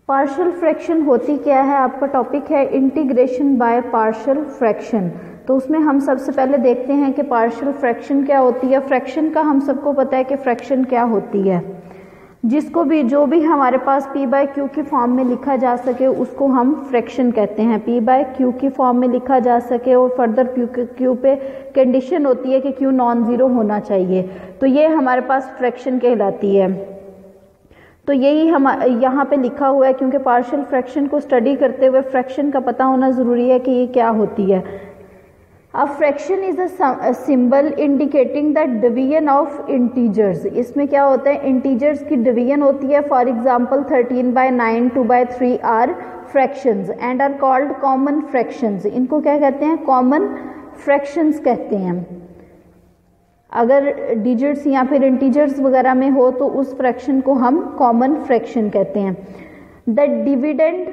Partial fraction होती क्या है, आपका टॉपिक है इंटीग्रेशन बाय पार्शियल फ्रैक्शन। तो उसमें हम सबसे पहले देखते हैं कि पार्शियल फ्रैक्शन क्या होती है। फ्रैक्शन का हम सबको पता है कि फ्रैक्शन क्या होती है। जिसको भी जो भी हमारे पास p बाय क्यू की फॉर्म में लिखा जा सके उसको हम फ्रैक्शन कहते हैं। p बाय क्यू की फॉर्म में लिखा जा सके और फर्दर क्यू पे कंडीशन होती है कि क्यू नॉन जीरो होना चाहिए, तो ये हमारे पास फ्रैक्शन कहलाती है। तो यही हम यहाँ पे लिखा हुआ है, क्योंकि पार्शियल फ्रैक्शन को स्टडी करते हुए फ्रैक्शन का पता होना ज़रूरी है कि ये क्या होती है। अब fraction is a symbol indicating the division of integers. इसमें क्या होता है, इंटीजर्स की डिवीजन होती है। For example 13/9, 2/3 are fractions and are called common fractions. इनको क्या कहते हैं, कॉमन फ्रैक्शंस कहते हैं। अगर डिजिट्स या फिर इंटीजर्स वगैरह में हो तो उस फ्रैक्शन को हम कॉमन फ्रैक्शन कहते हैं। The dividend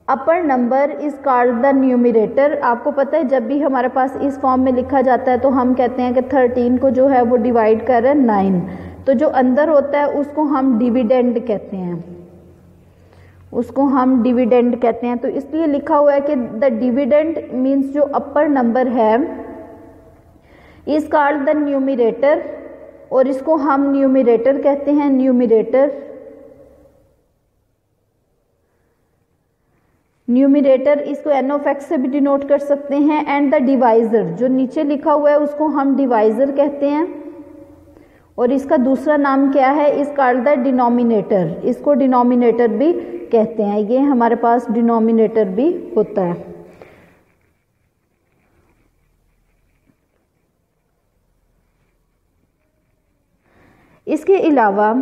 upper number is called the numerator. आपको पता है जब भी हमारे पास इस फॉर्म में लिखा जाता है तो हम कहते हैं कि 13 को जो है वो डिवाइड कर रहे हैं 9, तो जो अंदर होता है उसको हम डिविडेंड कहते हैं, उसको हम डिविडेंड कहते हैं। तो इसलिए लिखा हुआ है कि द डिविडेंड मीन्स जो अपर नंबर है इज कॉल्ड द न्यूमरेटर, और इसको हम न्यूमरेटर कहते हैं, न्यूमरेटर। न्यूमरेटर इसको एन ऑफ एक्स से भी डिनोट कर सकते हैं। एंड द डिवाइजर जो नीचे लिखा हुआ है उसको हम डिवाइजर कहते हैं, और इसका दूसरा नाम क्या है, इज कॉल्ड द डिनोमिनेटर। इसको डिनोमिनेटर भी कहते हैं। ये हमारे पास डिनोमिनेटर भी होता है। इसके अलावा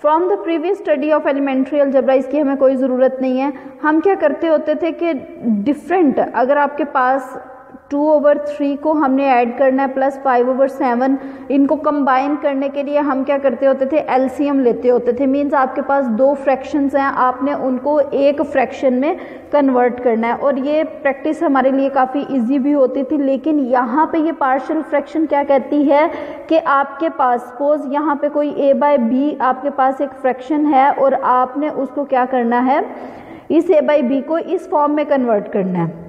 from the previous study of elementary algebra, इसकी हमें कोई ज़रूरत नहीं है। हम क्या करते होते थे कि डिफरेंट, अगर आपके पास 2/3 को हमने ऐड करना है प्लस 5/7, इनको कंबाइन करने के लिए हम क्या करते होते थे, एलसीएम लेते होते थे। मीन्स आपके पास दो फ्रैक्शंस हैं, आपने उनको एक फ्रैक्शन में कन्वर्ट करना है, और ये प्रैक्टिस हमारे लिए काफ़ी इजी भी होती थी। लेकिन यहाँ पे ये पार्शियल फ्रैक्शन क्या कहती है कि आपके पास सपोज यहाँ पे कोई a/b आपके पास एक फ्रैक्शन है और आपने उसको क्या करना है, इस a/b को इस फॉर्म में कन्वर्ट करना है।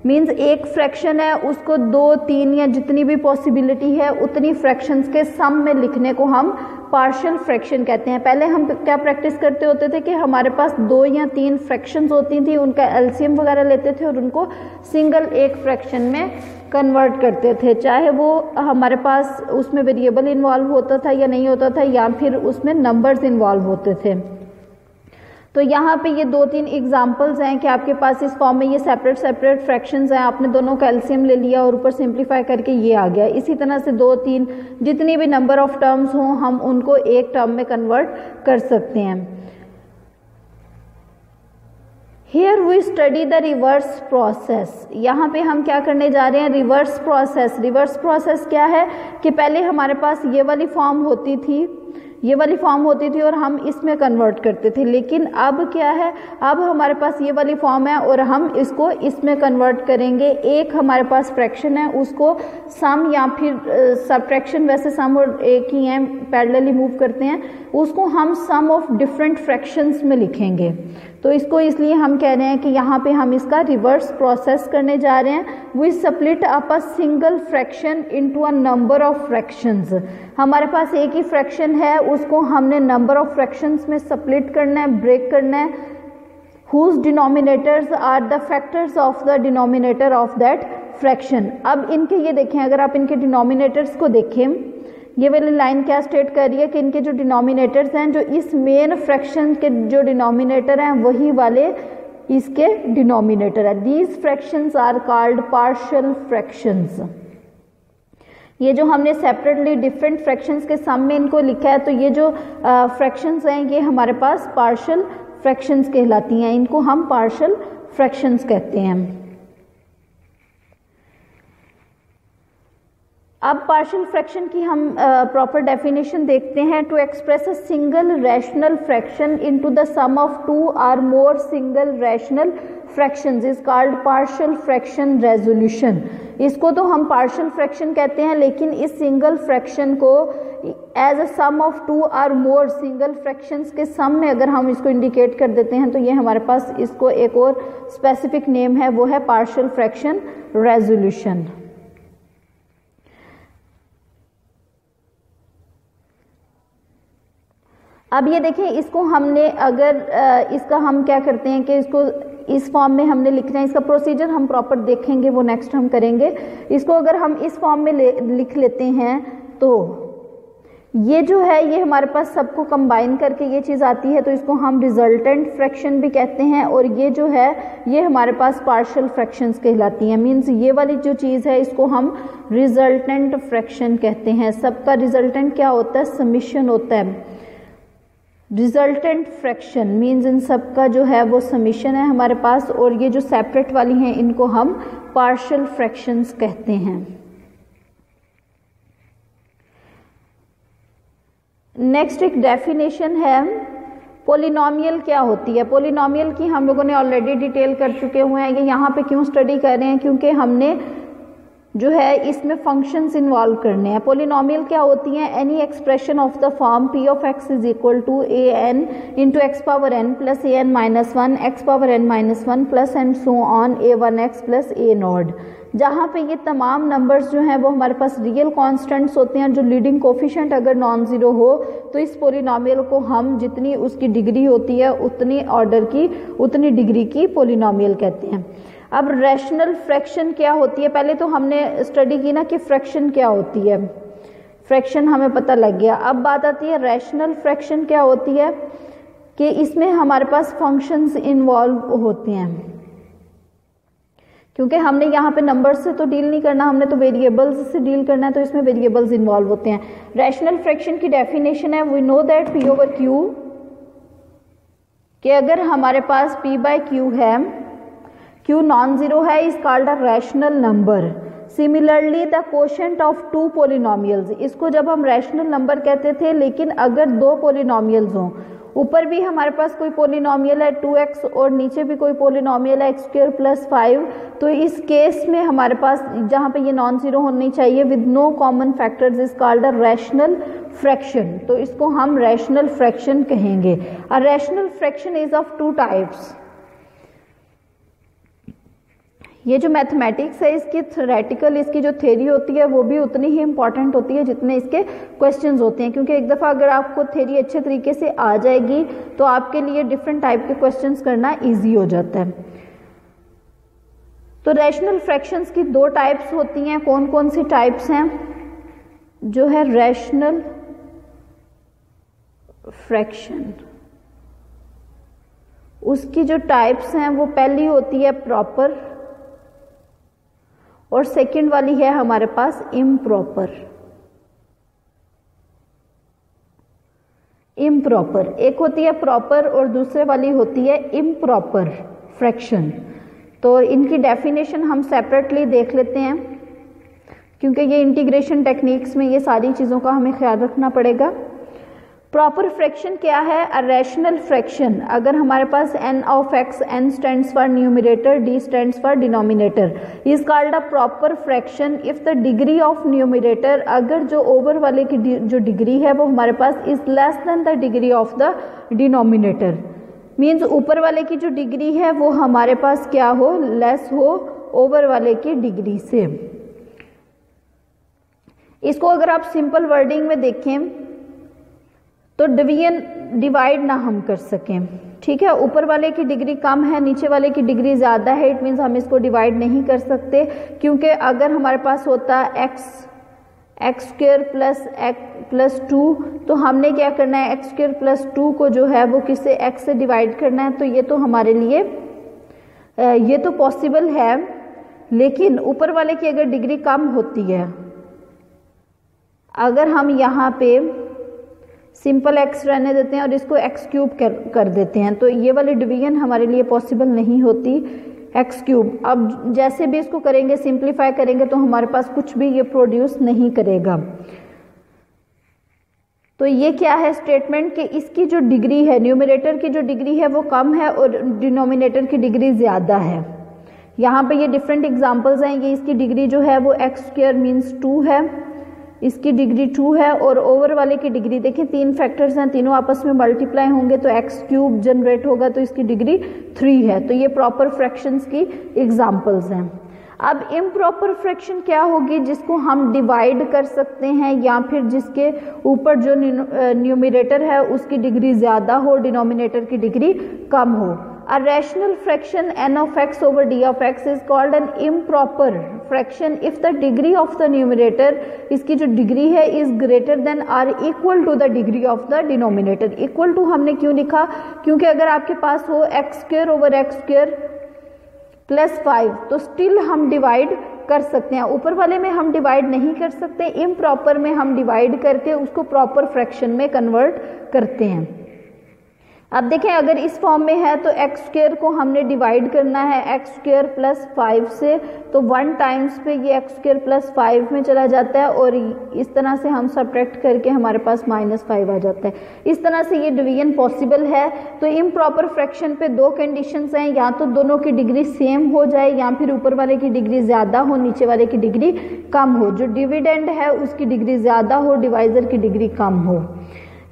मीन्स एक फ्रैक्शन है, उसको 2, 3 या जितनी भी पॉसिबिलिटी है उतनी फ्रैक्शंस के सम में लिखने को हम पार्शियल फ्रैक्शन कहते हैं। पहले हम क्या प्रैक्टिस करते होते थे कि हमारे पास 2 या 3 फ्रैक्शंस होती थी, उनका एलसीएम वगैरह लेते थे और उनको सिंगल एक फ्रैक्शन में कन्वर्ट करते थे, चाहे वो हमारे पास उसमें वेरिएबल इन्वॉल्व होता था या नहीं होता था, या फिर उसमें नंबर्स इन्वॉल्व होते थे। तो यहाँ पे ये 2-3 एग्जांपल्स हैं कि आपके पास इस फॉर्म में ये सेपरेट फ्रैक्शंस हैं, आपने दोनों का एलसीएम ले लिया और ऊपर सिंप्लीफाई करके ये आ गया। इसी तरह से 2-3 जितनी भी नंबर ऑफ टर्म्स हों हम उनको एक टर्म में कन्वर्ट कर सकते हैं। Here we study the reverse process। यहाँ पे हम क्या करने जा रहे हैं, रिवर्स प्रोसेस। रिवर्स प्रोसेस क्या है कि पहले हमारे पास ये वाली फॉर्म होती थी, ये वाली फॉर्म होती थी और हम इसमें कन्वर्ट करते थे। लेकिन अब क्या है, अब हमारे पास ये वाली फॉर्म है और हम इसको इसमें कन्वर्ट करेंगे। एक हमारे पास फ्रैक्शन है, उसको सम या फिर सबट्रैक्शन, वैसे सम और एक ही हैं, पैरेलली मूव करते हैं, उसको हम सम ऑफ डिफरेंट फ्रैक्शंस में लिखेंगे। तो इसको इसलिए हम कह रहे हैं कि यहाँ पे हम इसका रिवर्स प्रोसेस करने जा रहे हैं। We split up a single fraction into a number of fractions. हमारे पास एक ही फ्रैक्शन है, उसको हमने नंबर ऑफ फ्रैक्शंस में स्प्लिट करना है, ब्रेक करना है। Whose denominators are the factors of the denominator of that fraction. अब इनके ये देखें, अगर आप इनके डिनोमिनेटर्स को देखें, ये वाली लाइन क्या स्टेट कर रही है कि इनके जो डिनोमिनेटर्स हैं, जो इस मेन फ्रैक्शन के जो डिनोमिनेटर हैं वही वाले इसके डिनोमिनेटर है। These fractions are called partial fractions. ये जो हमने सेपरेटली डिफरेंट फ्रैक्शंस के सम में इनको लिखा है, तो ये जो फ्रैक्शंस हैं ये हमारे पास पार्शियल फ्रैक्शंस कहलाती हैं। इनको हम पार्शियल फ्रैक्शंस कहते हैं। अब पार्शियल फ्रैक्शन की हम प्रॉपर डेफिनेशन देखते हैं। To express a single rational fraction into the sum of two or more single rational fractions is called partial fraction resolution. इसको तो हम पार्शियल फ्रैक्शन कहते हैं, लेकिन इस सिंगल फ्रैक्शन को as a sum of two or more single fractions के sum में अगर हम इसको इंडिकेट कर देते हैं तो ये हमारे पास इसको एक और स्पेसिफिक नेम है, वो है पार्शियल फ्रैक्शन रेजोल्यूशन। अब ये देखें, इसको हमने अगर इसका हम क्या करते हैं कि इसको इस फॉर्म में हमने लिखना है, इसका प्रोसीजर हम प्रॉपर देखेंगे, वो नेक्स्ट हम करेंगे। इसको अगर हम इस फॉर्म में लिख लेते हैं तो ये जो है ये हमारे पास सबको कंबाइन करके ये चीज़ आती है, तो इसको हम रिजल्टेंट फ्रैक्शन भी कहते हैं। और ये जो है ये हमारे पास पार्शियल फ्रैक्शंस कहलाती हैं। मींस ये वाली जो चीज़ है इसको हम रिजल्टेंट फ्रैक्शन कहते हैं। सबका रिजल्टेंट क्या होता है? समिशन होता है। रिजल्टेंट फ्रैक्शन मींस इन सब का जो है वो समीशन है हमारे पास, और ये जो सेपरेट वाली हैं इनको हम पार्शियल फ्रैक्शंस कहते हैं। नेक्स्ट एक डेफिनेशन है पोलिनोमियल क्या होती है। पोलिनोमियल की हम लोगों ने ऑलरेडी डिटेल कर चुके हुए हैं। ये यहाँ पे क्यों स्टडी कर रहे हैं? क्योंकि हमने जो है इसमें फंक्शंस इन्वॉल्व करने हैं। पोलिनोमियल क्या होती हैं? Any expression of the form p of x is equal to a n into x power n plus a n minus one x power n minus one plus and so on a1x plus a nought, जहाँ पे ये तमाम numbers जो हैं वो हमारे पास real constants होते हैं। जो लीडिंग कोफिशिएंट अगर नॉन ज़ीरो हो तो इस पोलिनोमियल को हम जितनी उसकी डिग्री होती है उतनी ऑर्डर की उतनी डिग्री की पोलिनोमियल कहते हैं। अब रैशनल फ्रैक्शन क्या होती है? पहले तो हमने स्टडी की ना कि फ्रैक्शन क्या होती है, फ्रैक्शन हमें पता लग गया। अब बात आती है रैशनल फ्रैक्शन क्या होती है, कि इसमें हमारे पास फंक्शंस इन्वॉल्व होते हैं। क्योंकि हमने यहाँ पे नंबर्स से तो डील नहीं करना, हमने तो वेरिएबल्स से डील करना है, तो इसमें वेरिएबल्स इन्वॉल्व होते हैं। रैशनल फ्रैक्शन की डेफिनेशन है, we know that p over q, कि अगर हमारे पास p बाय q है, q नॉन जीरो है, is called a rational number. Similarly the quotient of two polynomials, इसको जब हम रैशनल नंबर कहते थे, लेकिन अगर दो पोलिनोमियल्स हों, ऊपर भी हमारे पास कोई पोलिनोमियल है 2x और नीचे भी कोई पोलिनोमियल है x² प्लस 5, तो इस केस में हमारे पास जहाँ पे ये नॉन जीरो होनी चाहिए with no common factors is called a rational fraction, तो इसको हम रैशनल फ्रैक्शन कहेंगे। A rational fraction is of two types. ये जो मैथमेटिक्स है इसकी थ्योरेटिकल इसकी जो थ्योरी होती है वो भी उतनी ही इंपॉर्टेंट होती है जितने इसके क्वेश्चंस होते हैं, क्योंकि एक दफ़ा अगर आपको थ्योरी अच्छे तरीके से आ जाएगी तो आपके लिए डिफरेंट टाइप के क्वेश्चंस करना इजी हो जाता है। तो रैशनल फ्रैक्शंस की दो टाइप्स होती हैं। कौन कौन सी टाइप्स हैं? जो है रैशनल फ्रैक्शन, उसकी जो टाइप्स हैं वो पहली होती है प्रॉपर और सेकंड वाली है हमारे पास इम्प्रॉपर। इम्प्रॉपर एक होती है प्रॉपर और दूसरे वाली होती है इम्प्रॉपर फ्रैक्शन। तो इनकी डेफिनेशन हम सेपरेटली देख लेते हैं, क्योंकि ये इंटीग्रेशन टेक्निक्स में ये सारी चीज़ों का हमें ख्याल रखना पड़ेगा। प्रॉपर फ्रैक्शन क्या है? अ रैशनल फ्रैक्शन, अगर हमारे पास n of x, n stands for numerator, d stands for denominator, is called a proper fraction if the degree of numerator, अगर जो ओवर वाले की जो डिग्री है वो हमारे पास is less than the degree of the denominator. Means ऊपर वाले की जो डिग्री है वो हमारे पास क्या हो? लेस हो ओवर वाले की डिग्री से। इसको अगर आप सिंपल वर्डिंग में देखें तो डिवाइड ना हम कर सकें, ठीक है। ऊपर वाले की डिग्री कम है, नीचे वाले की डिग्री ज़्यादा है, इट मीन्स हम इसको डिवाइड नहीं कर सकते, क्योंकि अगर हमारे पास होता x² प्लस 2, तो हमने क्या करना है? x² प्लस 2 को जो है वो किससे? x से डिवाइड करना है। तो ये तो हमारे लिए ये तो पॉसिबल है, लेकिन ऊपर वाले की अगर डिग्री कम होती है, अगर हम यहाँ पे सिंपल x रहने देते हैं और इसको x³ कर देते हैं, तो ये वाली डिवीजन हमारे लिए पॉसिबल नहीं होती। X cube. अब जैसे भी इसको करेंगे, सिंप्लीफाई करेंगे तो हमारे पास कुछ भी ये प्रोड्यूस नहीं करेगा। तो ये क्या है स्टेटमेंट कि इसकी जो डिग्री है, न्यूमरेटर की जो डिग्री है वो कम है और डिनोमिनेटर की डिग्री ज़्यादा है। यहाँ पे ये डिफरेंट एग्जांपल्स हैं। ये इसकी डिग्री जो है वो एक्स स्क्वायर मीन्स 2 है, इसकी डिग्री 2 है, और ओवर वाले की डिग्री देखें 3 फैक्टर्स हैं, तीनों आपस में मल्टीप्लाई होंगे तो एक्स क्यूब जनरेट होगा, तो इसकी डिग्री 3 है। तो ये प्रॉपर फ्रैक्शंस की एग्जांपल्स हैं। अब इम्प्रॉपर फ्रैक्शन क्या होगी? जिसको हम डिवाइड कर सकते हैं या फिर जिसके ऊपर जो न्यूमरेटर है उसकी डिग्री ज़्यादा हो, डिनोमिनेटर की डिग्री कम हो। A rational fraction n of x over d of x is called an improper fraction if the degree of the numerator, इसकी जो डिग्री है is greater than or equal to the degree of the denominator। equal to हमने क्यों लिखा? क्योंकि अगर आपके पास हो x square over x square plus 5 तो स्टिल हम डिवाइड कर सकते हैं। ऊपर वाले में हम डिवाइड नहीं कर सकते, इम्प्रॉपर में हम डिवाइड करके उसको प्रॉपर फ्रैक्शन में कन्वर्ट करते हैं। अब देखें अगर इस फॉर्म में है तो एक्स स्क्वायर को हमने डिवाइड करना है एक्स स्क्वायर प्लस 5 से, तो 1 टाइम्स पे ये एक्स स्क्वायर प्लस 5 में चला जाता है और इस तरह से हम सब्ट्रैक्ट करके हमारे पास -5 आ जाता है। इस तरह से ये डिवीजन पॉसिबल है। तो इम्प्रॉपर फ्रैक्शन पे 2 कंडीशंस हैं, या तो दोनों की डिग्री सेम हो जाए या फिर ऊपर वाले की डिग्री ज़्यादा हो, नीचे वाले की डिग्री कम हो। जो डिविडेंड है उसकी डिग्री ज़्यादा हो, डिवाइज़र की डिग्री कम हो।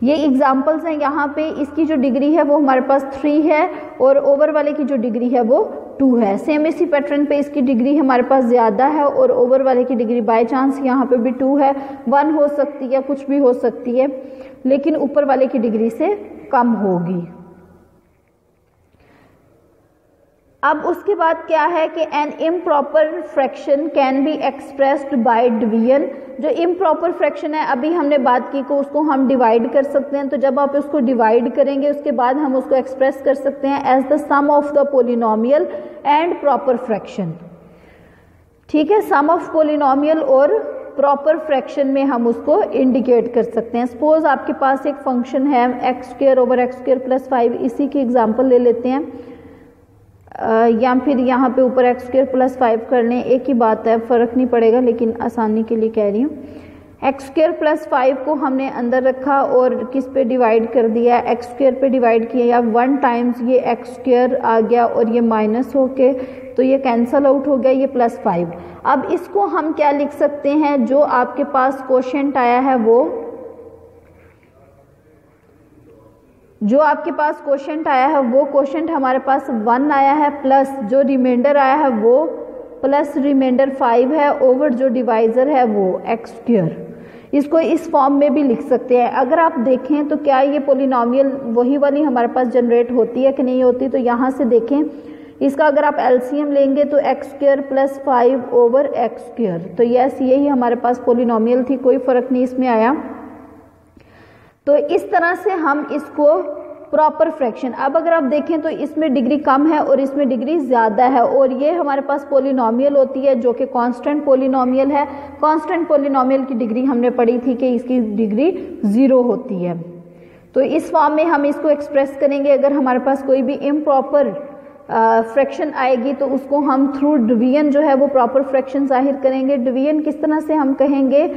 ये एग्जाम्पल्स हैं। यहाँ पे इसकी जो डिग्री है वो हमारे पास 3 है और ओवर वाले की जो डिग्री है वो 2 है। सेम इसी पैटर्न पे इसकी डिग्री हमारे पास ज़्यादा है और ओवर वाले की डिग्री बाय चांस यहाँ पे भी 2 है, 1 हो सकती है, कुछ भी हो सकती है, लेकिन ऊपर वाले की डिग्री से कम होगी। अब उसके बाद क्या है कि an improper fraction can be expressed by division. जो इम्प्रॉपर फ्रैक्शन है अभी हमने बात की को उसको हम डिवाइड कर सकते हैं, तो जब आप उसको डिवाइड करेंगे उसके बाद हम उसको एक्सप्रेस कर सकते हैं as the sum of the polynomial and proper fraction. ठीक है, सम ऑफ पोलिनोमियल और प्रॉपर फ्रैक्शन में हम उसको इंडिकेट कर सकते हैं। सपोज आपके पास एक फंक्शन है x square over x square plus 5, इसी की एग्जाम्पल ले लेते हैं, या फिर यहाँ पे ऊपर एक्स स्क्वायर प्लस 5 कर लें, एक ही बात है, फ़र्क नहीं पड़ेगा, लेकिन आसानी के लिए कह रही हूँ। एक्स स्क्वायर प्लस 5 को हमने अंदर रखा और किस पे डिवाइड कर दिया? एक्स स्क्वायर पे डिवाइड किया, या 1 टाइम्स ये एक्स स्क्वायर आ गया और ये माइनस होके तो ये कैंसल आउट हो गया, ये प्लस 5। अब इसको हम क्या लिख सकते हैं? जो आपके पास कोशेंट आया है वो, जो आपके पास कोशेंट आया है वो कोशेंट हमारे पास 1 आया है, प्लस जो रिमाइंडर आया है वो प्लस रिमाइंडर 5 है, ओवर जो डिवाइजर है वो एक्स स्क्वायर। इसको इस फॉर्म में भी लिख सकते हैं। अगर आप देखें तो क्या ये पोलिनोमियल वही वाली हमारे पास जनरेट होती है कि नहीं होती? तो यहाँ से देखें, इसका अगर आप एलसीएम लेंगे तो x square plus 5 over x square, तो यस यही हमारे पास पोलिनोमियल थी, कोई फर्क नहीं इसमें आया। तो इस तरह से हम इसको प्रॉपर फ्रैक्शन, अब अगर आप देखें तो इसमें डिग्री कम है और इसमें डिग्री ज़्यादा है, और ये हमारे पास पोलिनोमियल होती है जो कि कांस्टेंट पोलिनोमियल है। कांस्टेंट पोलिनोमियल की डिग्री हमने पढ़ी थी कि इसकी डिग्री 0 होती है। तो इस फॉर्म में हम इसको एक्सप्रेस करेंगे। अगर हमारे पास कोई भी इम्प्रॉपर फ्रैक्शन आएगी तो उसको हम थ्रू डिवीजन जो है वो प्रॉपर फ्रैक्शन जाहिर करेंगे। डिवीजन किस तरह से हम कहेंगे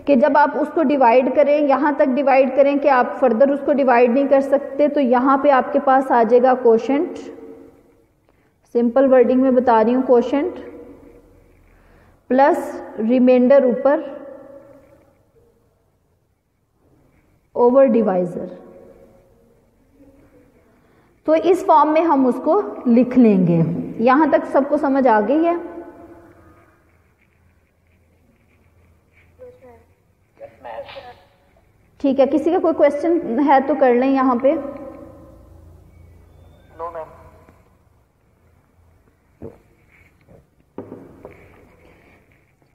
कि जब आप उसको डिवाइड करें, यहाँ तक डिवाइड करें कि आप फर्दर उसको डिवाइड नहीं कर सकते, तो यहाँ पे आपके पास आ जाएगा कोशेंट, सिंपल वर्डिंग में बता रही हूँ, कोशेंट प्लस रिमाइंडर ऊपर ओवर डिवाइजर। तो इस फॉर्म में हम उसको लिख लेंगे। यहाँ तक सबको समझ आ गई है? ठीक है, किसी का कोई क्वेश्चन है तो कर लें यहाँ पे। No ma'am.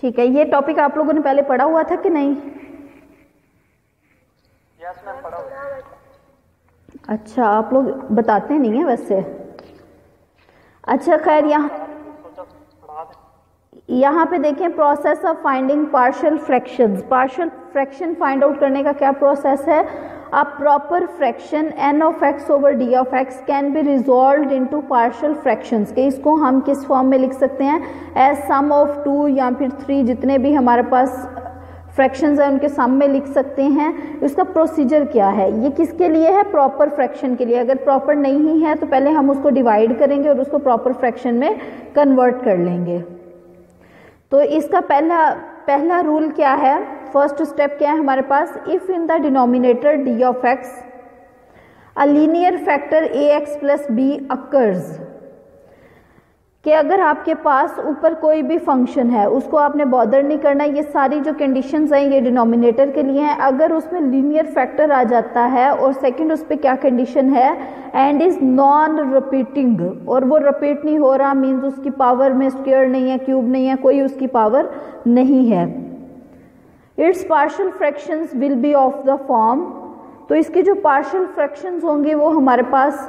ठीक है, ये टॉपिक आप लोगों ने पहले पढ़ा हुआ था कि नहीं? यस मैम, पढ़ा हुआ। अच्छा, आप लोग बताते नहीं है वैसे। अच्छा खैर, यहाँ पे देखें process of finding partial fractions. Partial fraction find out करने का क्या प्रोसेस है? a proper fraction n of x over d of x can be resolved into partial fractions, कि इसको हम किस फॉर्म में लिख सकते हैं, as sum of 2 या फिर 3, जितने भी हमारे पास फ्रैक्शंस है उनके सम में लिख सकते हैं। इसका प्रोसीजर क्या है, ये किसके लिए है, प्रॉपर फ्रैक्शन के लिए। अगर प्रॉपर नहीं है तो पहले हम उसको डिवाइड करेंगे और उसको प्रॉपर फ्रैक्शन में कन्वर्ट कर लेंगे। तो इसका पहला रूल क्या है, फर्स्ट स्टेप क्या है हमारे पास, if in the denominator d of x a linear factor a x plus b occurs, कि अगर आपके पास ऊपर कोई भी फंक्शन है उसको आपने बॉदर नहीं करना, ये सारी जो कंडीशंस हैं ये डिनोमिनेटर के लिए हैं। अगर उसमें लीनियर फैक्टर आ जाता है और सेकंड उस पर क्या कंडीशन है, एंड इज नॉन रिपीटिंग, और वो रिपीट नहीं हो रहा, मीन्स उसकी पावर में स्क्वायर नहीं है, क्यूब नहीं है, कोई उसकी पावर नहीं है, it's partial fractions will be of the form, तो इसके जो पार्शियल फ्रैक्शंस होंगे वो हमारे पास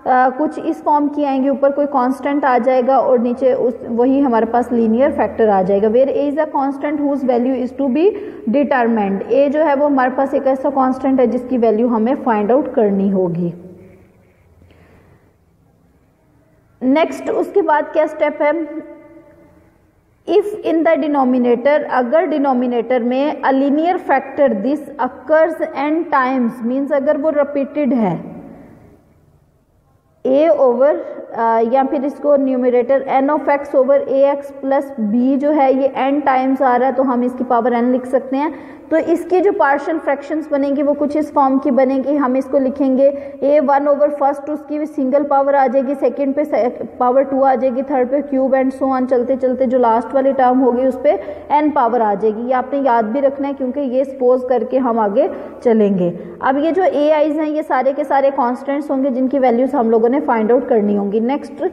कुछ इस फॉर्म की आएंगे, ऊपर कोई कांस्टेंट आ जाएगा और नीचे वही हमारे पास लीनियर फैक्टर आ जाएगा। Where a is a constant whose value is to be determined, a जो है वो हमारे पास एक ऐसा कांस्टेंट है जिसकी वैल्यू हमें फाइंड आउट करनी होगी। नेक्स्ट उसके बाद क्या स्टेप है, इफ इन द डिनोमिनेटर, अगर डिनोमिनेटर में a linear factor this occurs n times, means अगर वो रिपीटेड है, ए ओवर या फिर इसको numerator n of x over a x plus b जो है ये एन टाइम्स आ रहा है तो हम इसकी पावर एन लिख सकते हैं। तो इसकी जो पार्शियल फ्रैक्शंस बनेंगी वो कुछ इस फॉर्म की बनेंगी, हम इसको लिखेंगे ए 1 ओवर फर्स्ट उसकी सिंगल पावर आ जाएगी, सेकंड पे पावर 2 आ जाएगी, थर्ड पे क्यूब एंड सो ऑन चलते चलते जो लास्ट वाली टर्म होगी उस पर एन पावर आ जाएगी। ये आपने याद भी रखना है क्योंकि ये सपोज करके हम आगे चलेंगे। अब ये जो ए आईज हैं ये सारे के सारे कॉन्स्टेंट्स होंगे जिनकी वैल्यूज हम लोगों ने फाइंड आउट करनी होंगी। नेक्स्ट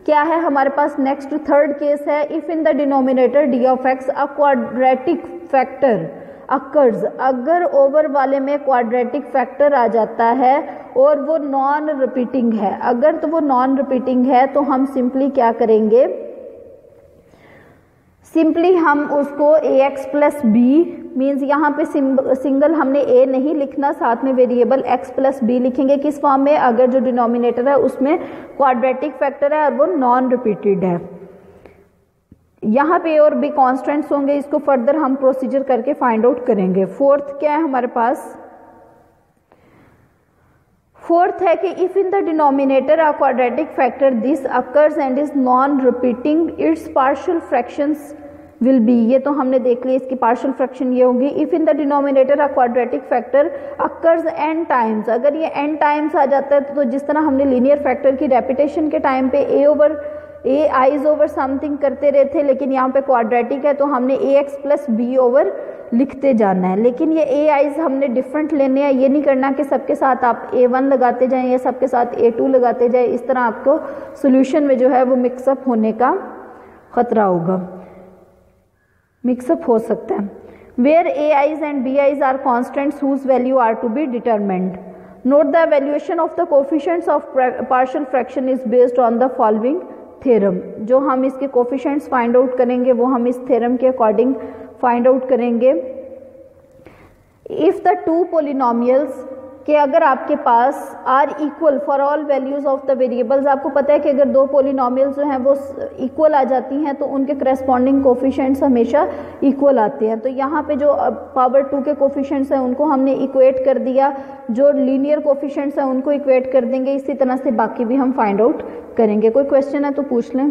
क्या है हमारे पास, नेक्स्ट थर्ड केस है, if in the denominator d of x a quadratic factor occurs, अगर ओवर वाले में क्वाड्रेटिक फैक्टर आ जाता है और वो नॉन रिपीटिंग है, अगर तो वो नॉन रिपीटिंग है तो हम सिंपली क्या करेंगे, सिंपली हम उसको ए एक्स प्लस बी, मीन्स यहाँ पे सिंगल हमने ए नहीं लिखना, साथ में वेरिएबल एक्स प्लस बी लिखेंगे, किस फॉर्म में, अगर जो डिनोमिनेटर है उसमें क्वाड्रेटिक फैक्टर है और वो नॉन रिपीटेड है। यहाँ पे और भी कॉन्स्टेंट्स होंगे, इसको फर्दर हम प्रोसीजर करके फाइंड आउट करेंगे। फोर्थ क्या है हमारे पास, फोर्थ है कि if in the denominator a quadratic factor this occurs and is non repeating it's partial fractions will be, ये तो हमने देख लिया, इसकी पार्शियल फ्रैक्शन ये होगी, if in the denominator a quadratic factor occurs n times, अगर ये एन टाइम्स आ जाता है तो जिस तरह हमने लीनियर फैक्टर की रेपिटेशन के टाइम पे ए आईज ओवर समथिंग करते रहे थे, लेकिन यहाँ पे क्वाड्रेटिक है तो हमने ए एक्स प्लस बी ओवर लिखते जाना है, लेकिन ये ए आईज हमने डिफरेंट लेने हैं, ये नहीं करना कि सबके साथ आप A1 लगाते जाएं या सबके साथ A2 लगाते जाएं, इस तरह आपको सोल्यूशन में जो है वो मिक्सअप होने का खतरा होगा, मिक्सअप हो सकता है। Where a i's and b i's are constants whose value are to be determined, note the evaluation of the coefficients of partial fraction is based on the following theorem, जो हम इसके कोफिशिएंट्स फाइंड आउट करेंगे वो हम इस theorem के according find out करेंगे। If the two polynomials, कि अगर आपके पास are equal for all values of the variables, आपको पता है कि अगर दो पोलिनोमियल्स जो हैं वो इक्वल आ जाती हैं तो उनके करस्पॉन्डिंग कोफिशिएंट्स हमेशा इक्वल आते हैं। तो यहाँ पे जो पावर 2 के कोफिशिएंट्स हैं उनको हमने इक्वेट कर दिया, जो लीनियर कोफिशिएंट्स हैं उनको इक्वेट कर देंगे, इसी तरह से बाकी भी हम फाइंड आउट करेंगे। कोई क्वेश्चन है तो पूछ लें।